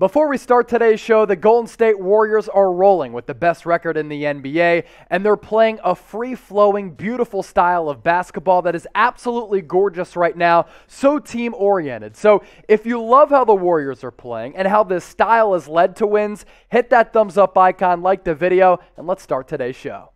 Before we start today's show, the Golden State Warriors are rolling with the best record in the NBA, and they're playing a free-flowing, beautiful style of basketball that is absolutely gorgeous right now, so team-oriented. So if you love how the Warriors are playing and how this style has led to wins, hit that thumbs up icon, like the video, and let's start today's show.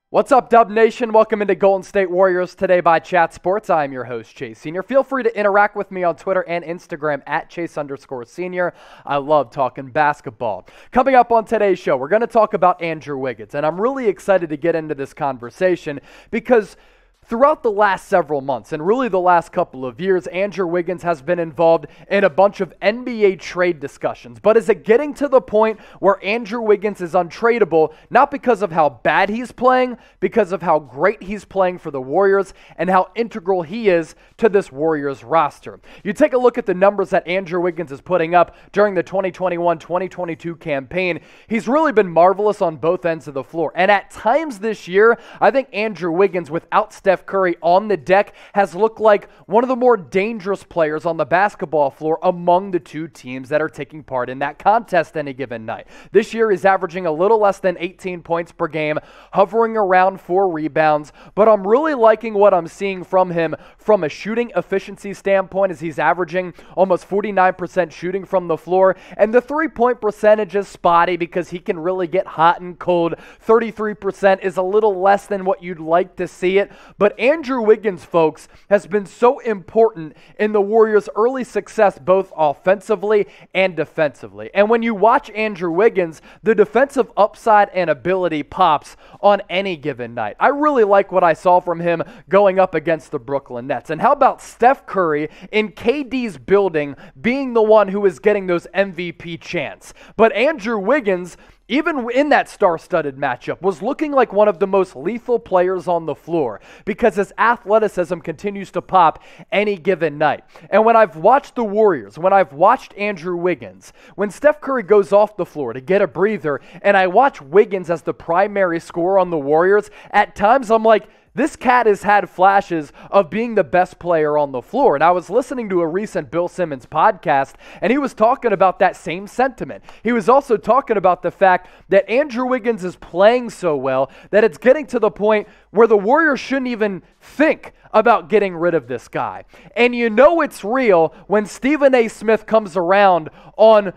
What's up, Dub Nation? Welcome into Golden State Warriors Today by Chat Sports. I'm your host, Chase Senior. Feel free to interact with me on Twitter and Instagram at Chase_Senior. I love talking basketball. Coming up on today's show, we're going to talk about Andrew Wiggins, and I'm really excited to get into this conversation because throughout the last several months, and really the last couple of years, Andrew Wiggins has been involved in a bunch of NBA trade discussions. But is it getting to the point where Andrew Wiggins is untradeable, not because of how bad he's playing, because of how great he's playing for the Warriors and how integral he is to this Warriors roster? You take a look at the numbers that Andrew Wiggins is putting up during the 2021-2022 campaign. He's really been marvelous on both ends of the floor. And at times this year, I think Andrew Wiggins, without Steph Curry on the deck, has looked like one of the more dangerous players on the basketball floor among the two teams that are taking part in that contest any given night. This year, he's averaging a little less than 18 points per game, hovering around 4 rebounds, but I'm really liking what I'm seeing from him from a shooting efficiency standpoint, as he's averaging almost 49% shooting from the floor, and the three-point percentage is spotty because he can really get hot and cold. 33% is a little less than what you'd like to see it, but Andrew Wiggins, folks, has been so important in the Warriors' early success, both offensively and defensively. And when you watch Andrew Wiggins, the defensive upside and ability pops on any given night. I really like what I saw from him going up against the Brooklyn Nets. And how about Steph Curry in KD's building being the one who is getting those MVP chants? But Andrew Wiggins, even in that star-studded matchup, was looking like one of the most lethal players on the floor because his athleticism continues to pop any given night. And when I've watched the Warriors, when I've watched Andrew Wiggins, when Steph Curry goes off the floor to get a breather, and I watch Wiggins as the primary scorer on the Warriors, at times I'm like, this cat has had flashes of being the best player on the floor. And I was listening to a recent Bill Simmons podcast, and he was talking about that same sentiment. He was also talking about the fact that Andrew Wiggins is playing so well that it's getting to the point where the Warriors shouldn't even think about getting rid of this guy. And you know it's real when Stephen A. Smith comes around on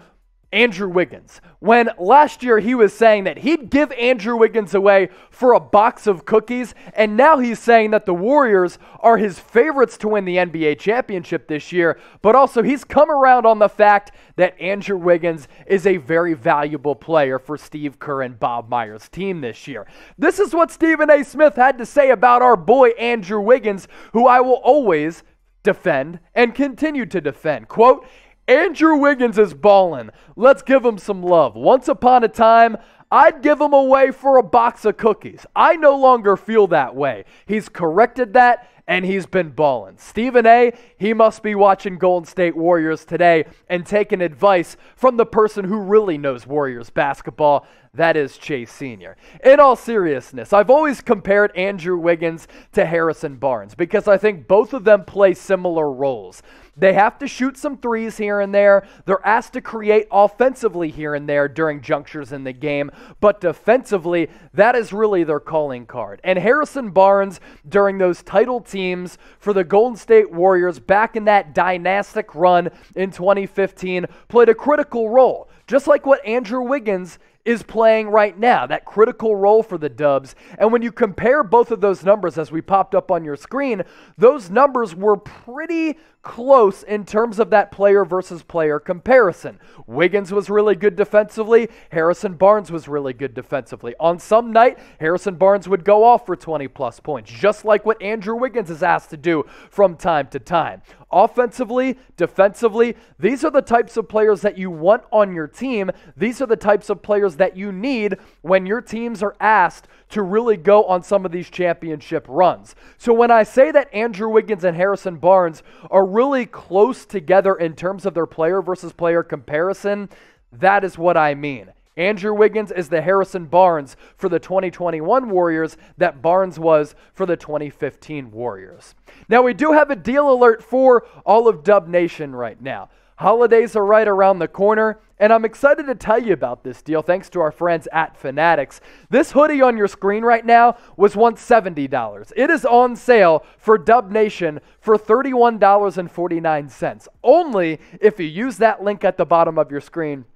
Andrew Wiggins, when last year he was saying that he'd give Andrew Wiggins away for a box of cookies, and now he's saying that the Warriors are his favorites to win the NBA championship this year, but also he's come around on the fact that Andrew Wiggins is a very valuable player for Steve Kerr and Bob Myers' team this year. This is what Stephen A. Smith had to say about our boy Andrew Wiggins, who I will always defend and continue to defend. Quote, Andrew Wiggins is ballin'. Let's give him some love. Once upon a time, I'd give him away for a box of cookies. I no longer feel that way. He's corrected that, and he's been ballin'. Stephen A., he must be watching Golden State Warriors today and taking advice from the person who really knows Warriors basketball. That is Chase Senior. In all seriousness, I've always compared Andrew Wiggins to Harrison Barnes because I think both of them play similar roles. They have to shoot some threes here and there. They're asked to create offensively here and there during junctures in the game. But defensively, that is really their calling card. And Harrison Barnes, during those title teams for the Golden State Warriors back in that dynastic run in 2015, played a critical role. Just like what Andrew Wiggins is playing right now, that critical role for the Dubs. And when you compare both of those numbers as we popped up on your screen, those numbers were pretty close in terms of that player versus player comparison. Wiggins was really good defensively. Harrison Barnes was really good defensively. On some night, Harrison Barnes would go off for 20 plus points, just like what Andrew Wiggins is asked to do from time to time. Offensively, defensively, these are the types of players that you want on your team. These are the types of players that you need when your teams are asked to really go on some of these championship runs. So when I say that Andrew Wiggins and Harrison Barnes are really close together in terms of their player versus player comparison, that is what I mean. Andrew Wiggins is the Harrison Barnes for the 2021 Warriors that Barnes was for the 2015 Warriors. Now, we do have a deal alert for all of Dub Nation right now. Holidays are right around the corner, and I'm excited to tell you about this deal thanks to our friends at Fanatics. This hoodie on your screen right now was once $70. It is on sale for Dub Nation for $31.49, only if you use that link at the bottom of your screen,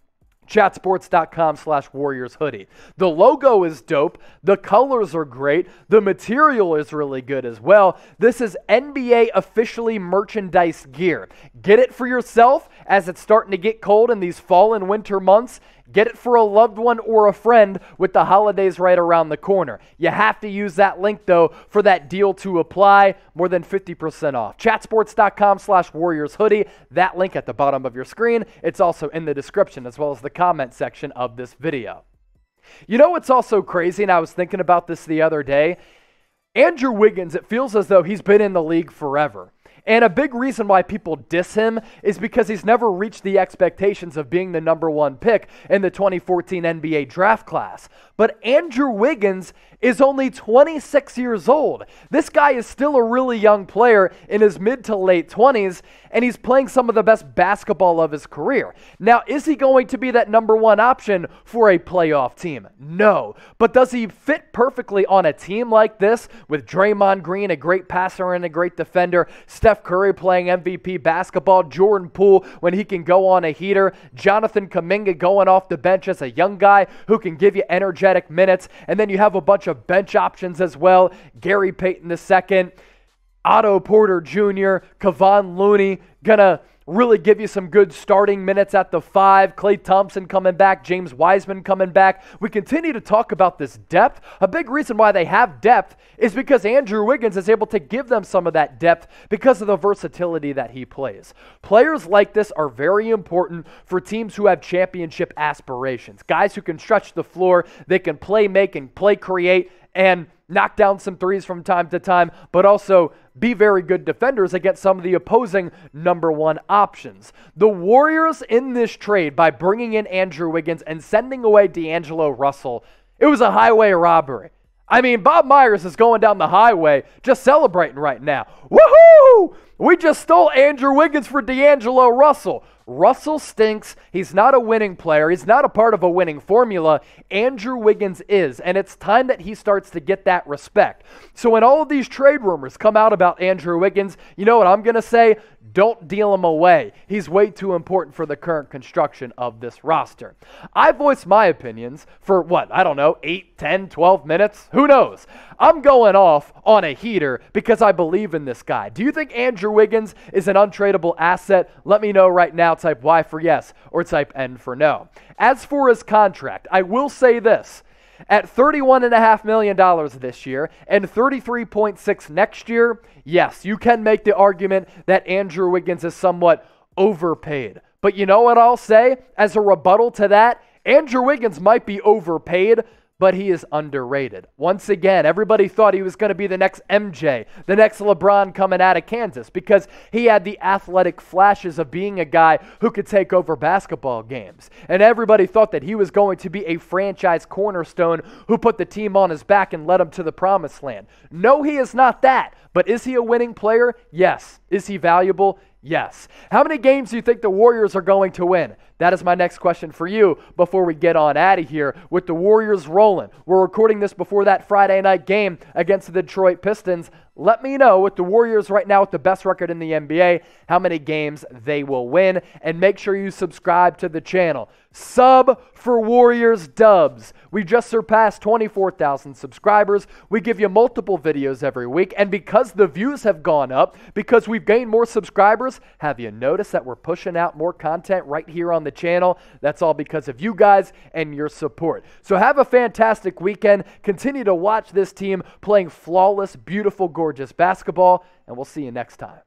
chatsports.com/Warriors hoodie. The logo is dope. The colors are great. The material is really good as well. This is NBA officially merchandise gear. Get it for yourself as it's starting to get cold in these fall and winter months. Get it for a loved one or a friend with the holidays right around the corner. You have to use that link, though, for that deal to apply. More than 50% off. Chatsports.com/Warriors hoodie. That link at the bottom of your screen. It's also in the description as well as the comment section of this video. You know what's also crazy, and I was thinking about this the other day? Andrew Wiggins, it feels as though he's been in the league forever. And a big reason why people diss him is because he's never reached the expectations of being the #1 pick in the 2014 NBA draft class. But Andrew Wiggins is only 26 years old. This guy is still a really young player in his mid to late 20s, and he's playing some of the best basketball of his career. Now, is he going to be that #1 option for a playoff team? No. But does he fit perfectly on a team like this with Draymond Green, a great passer and a great defender, Steph Curry playing MVP basketball, Jordan Poole when he can go on a heater, Jonathan Kuminga going off the bench as a young guy who can give you energetic minutes, and then you have a bunch of bench options as well, Gary Payton II, Otto Porter Jr., Kevon Looney, gonna really give you some good starting minutes at the 5. Klay Thompson coming back, James Wiseman coming back. We continue to talk about this depth. A big reason why they have depth is because Andrew Wiggins is able to give them some of that depth because of the versatility that he plays. Players like this are very important for teams who have championship aspirations. Guys who can stretch the floor, they can play make and play create and knock down some threes from time to time, but also be very good defenders against some of the opposing #1 options. The Warriors in this trade, by bringing in Andrew Wiggins and sending away D'Angelo Russell, it was a highway robbery. I mean, Bob Myers is going down the highway just celebrating right now. Woohoo! We just stole Andrew Wiggins for D'Angelo Russell. Russell stinks. He's not a winning player. He's not a part of a winning formula. Andrew Wiggins is, and it's time that he starts to get that respect. So when all of these trade rumors come out about Andrew Wiggins, you know what I'm going to say? Don't deal him away. He's way too important for the current construction of this roster. I voiced my opinions for, 8, 10, 12 minutes? Who knows? I'm going off on a heater because I believe in this guy. Do you think Andrew Wiggins is an untradeable asset? Let me know right now. Type Y for yes or type N for no. As for his contract, I will say this. At $31.5 million this year and $33.6 next year, yes, you can make the argument that Andrew Wiggins is somewhat overpaid. But you know what I'll say? As a rebuttal to that, Andrew Wiggins might be overpaid, but he is underrated. Once again, everybody thought he was going to be the next MJ, the next LeBron coming out of Kansas because he had the athletic flashes of being a guy who could take over basketball games. And everybody thought that he was going to be a franchise cornerstone who put the team on his back and led him to the promised land. No, he is not that. But is he a winning player? Yes. Is he valuable? Yes. How many games do you think the Warriors are going to win? That is my next question for you before we get on out of here with the Warriors rolling. We're recording this before that Friday night game against the Detroit Pistons. Let me know with the Warriors right now with the best record in the NBA, how many games they will win. And make sure you subscribe to the channel. Sub for Warriors dubs. We just surpassed 24,000 subscribers. We give you multiple videos every week. And because the views have gone up, because we've gained more subscribers, have you noticed that we're pushing out more content right here on the channel? That's all because of you guys and your support. So have a fantastic weekend. Continue to watch this team playing flawless, beautiful, gorgeous basketball. And we'll see you next time.